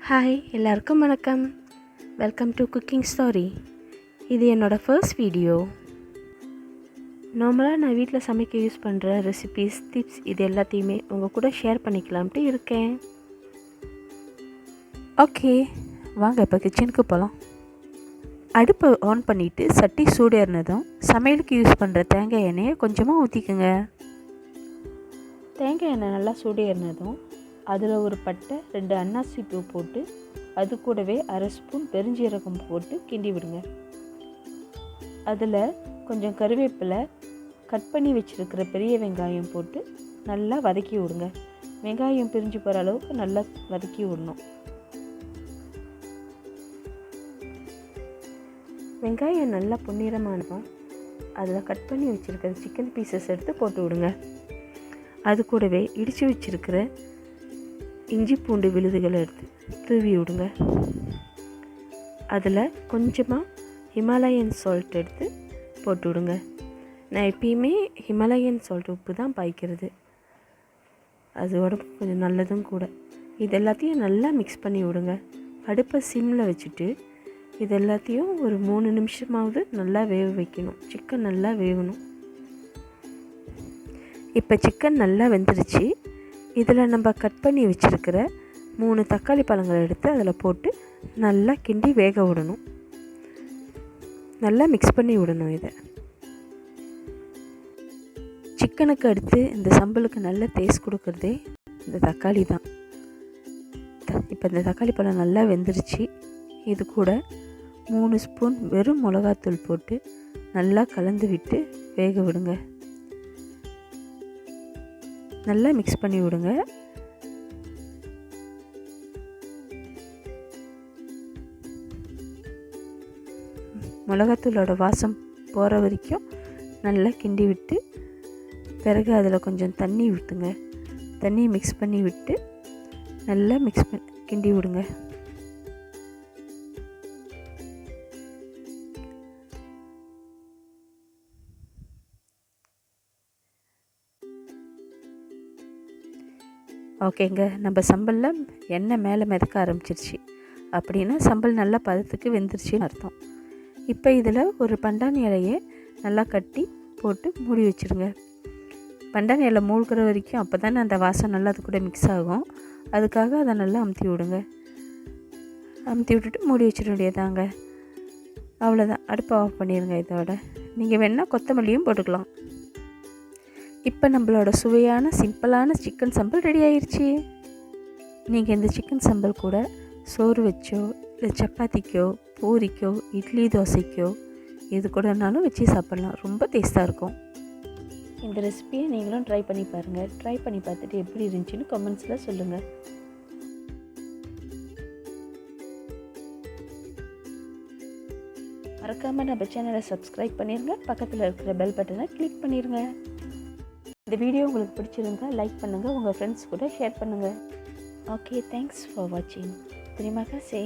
Hi எல்லாருக்கும் வணக்கம். Welcome to cooking story. இது என்னோடய ஃபர்ஸ்ட் வீடியோ. நார்மலாக நான் வீட்டில் சமைக்க யூஸ் பண்ணுற ரெசிபீஸ், டிப்ஸ் இது எல்லாத்தையுமே உங்கள் கூட ஷேர் பண்ணிக்கலாம்ட்டு இருக்கேன். ஓகே, வாங்க இப்போ கிச்சனுக்கு போகலாம். அடுப்பை ஆன் பண்ணிவிட்டு சட்டி சூடேறினதும் சமையலுக்கு யூஸ் பண்ணுற தேங்காய் எண்ணெயை கொஞ்சமாக ஊற்றிக்குங்க. தேங்காய் எண்ணெய் நல்லா சூடேறினதும் அதில் ஒரு பட்டை, 2 அன்னாசி பூ போட்டு அது கூடவே அரை ஸ்பூன் பெருஞ்சீரகம் போட்டு கிண்டி விடுங்க. அதில் கொஞ்சம் கருவேப்பிலை, கட் பண்ணி வச்சுருக்கிற பெரிய வெங்காயம் போட்டு நல்லா வதக்கி விடுங்க. வெங்காயம் பிரிஞ்சு போகிற அளவுக்கு நல்லா வதக்கி விடணும். வெங்காயம் நல்லா பொன்னிறமானதும் அதில் கட் பண்ணி வச்சுருக்கிற சிக்கன் பீசஸ் எடுத்து போட்டு விடுங்க. அது கூடவே இடித்து வச்சுருக்கிற இஞ்சி பூண்டு விழுதுகளை எடுத்து தூவி விடுங்க. அதில் கொஞ்சமாக ஹிமாலயன் சால்ட் எடுத்து போட்டு விடுங்க. நான் எப்பயுமே ஹிமாலயன் சால்ட் உப்பு தான் பாய்க்கிறது, அது உடம்புக்கு கொஞ்சம் நல்லதும் கூட. இது எல்லாத்தையும் நல்லா மிக்ஸ் பண்ணி விடுங்க. அடுப்பை சிம்மில் வச்சுட்டு இது எல்லாத்தையும் ஒரு 3 நிமிஷமாவது நல்லா வேக வைக்கணும். சிக்கன் நல்லா வேகணும். இப்போ சிக்கன் நல்லா வெந்துருச்சு. இதில் நம்ம கட் பண்ணி வச்சுருக்கிற 3 தக்காளி பழங்களை எடுத்து அதில் போட்டு நல்லா கிண்டி வேக விடணும். நல்லா மிக்ஸ் பண்ணி விடணும். இதை சிக்கனுக்கு அடுத்து இந்த சம்பலுக்கு நல்ல டேஸ்ட் கொடுக்குறதே இந்த தக்காளி தான். இப்போ இந்த தக்காளி பழம் நல்லா வெந்துருச்சு. இது கூட 3 ஸ்பூன் வெறும் மிளகாத்தூள் போட்டு நல்லா கலந்து விட்டு வேக விடுங்க. நல்லா மிக்ஸ் பண்ணி விடுங்க. மிளகாத்தூளோட வாசம் போகிற வரைக்கும் நல்லா கிண்டி விட்டு பிறகு அதில் கொஞ்சம் தண்ணி விட்டுங்க. தண்ணி மிக்ஸ் பண்ணி விட்டு நல்லா கிண்டி விடுங்க. ஓகேங்க, நம்ம சம்பலில் எண்ணெய் மேலே மிதக்க ஆரம்பிச்சிருச்சு அப்படின்னா சம்பல் நல்லா பதத்துக்கு வெந்துருச்சுன்னு அர்த்தம். இப்போ இதில் ஒரு பண்டாணி இலையை நல்லா கட்டி போட்டு மூடி வச்சுருங்க. பண்டாணி இலை மூழ்கிற வரைக்கும், அப்போ தானே அந்த வாசம் நல்லா அது கூட மிக்ஸ் ஆகும். அதுக்காக அதை நல்லா அமுத்தி விடுங்க. அமுத்தி விட்டுட்டு மூடி வச்சிட வேண்டியதாங்க. அவ்வளோதான், அடுப்பை ஆஃப் பண்ணிடுங்க. இதோட நீங்கள் வேணால் கொத்தமல்லியும் போட்டுக்கலாம். இப்போ நம்மளோட சுவையான சிம்பிளான சிக்கன் சம்பல் ரெடி ஆயிடுச்சு. நீங்கள் இந்த சிக்கன் சம்பல் கூட சோறு வச்சோ, இல்லை சப்பாத்திக்கோ, பூரிக்கோ, இட்லி, தோசைக்கோ இது கூடனாலும் வச்சு சாப்பிட்லாம். ரொம்ப டேஸ்ட்டாக இருக்கும். இந்த ரெசிபியை நீங்களும் ட்ரை பண்ணி பாருங்கள். ட்ரை பண்ணி பார்த்துட்டு எப்படி இருந்துச்சுன்னு கமெண்ட்ஸில் சொல்லுங்கள். மறக்காமல் நம்ம சேனலை சப்ஸ்கிரைப் பண்ணிடுங்க. பக்கத்தில் இருக்கிற பெல் பட்டனை கிளிக் பண்ணிடுங்க. இந்த வீடியோ உங்களுக்கு பிடிச்சிருந்தா லைக் பண்ணுங்கள், உங்கள் ஃப்ரெண்ட்ஸ் கூட ஷேர் பண்ணுங்கள். ஓகே, தேங்க்ஸ் ஃபார் வாட்சிங். தெரியுமா சே